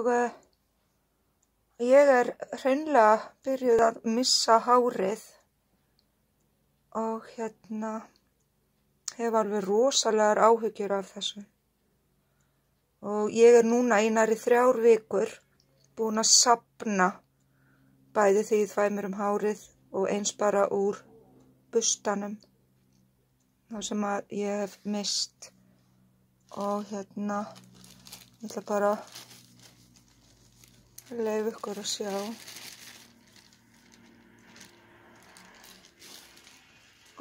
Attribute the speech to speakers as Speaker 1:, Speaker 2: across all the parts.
Speaker 1: og ég hreinlega byrjuð að missa hárið og hef alveg rosalegar áhyggjur af þessu. Og ég núna í nærri 3 vikur búin að safna bæði því ég þvæ mér hárið og eins bara úr bustanum, það sem að ég hef misst. Og ég ætla bara að leyfa ykkur að sjá.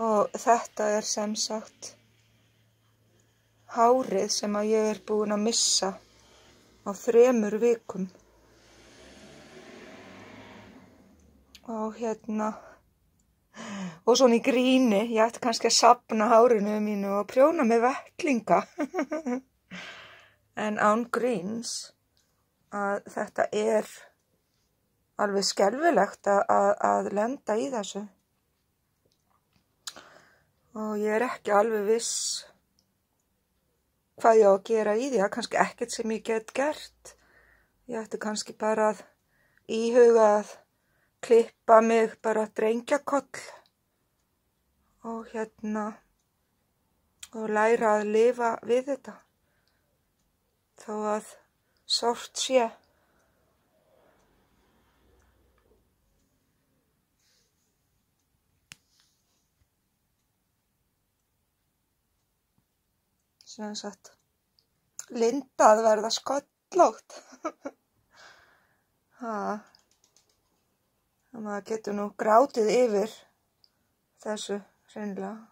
Speaker 1: Og þetta sem sagt hárið sem að ég búin að missa á 3 vikum. Og og svona í gríni, ég ætti kannski að safna hárinu mínu og prjóna með vettlinga. En án gríns að þetta alveg skelfilegt að lenda í þessu. Og ég ekki alveg viss hvað ég á að gera í því, kannski ekkert sem ég get gert. Ég ætti kannski bara að íhuga að klippa mig bara drengjakoll og og læra að lifa við þetta, þó að sárt sé. Sem sagt, Linda að verða sköllótt. Maður getur nú grátið yfir þessu hreinlega.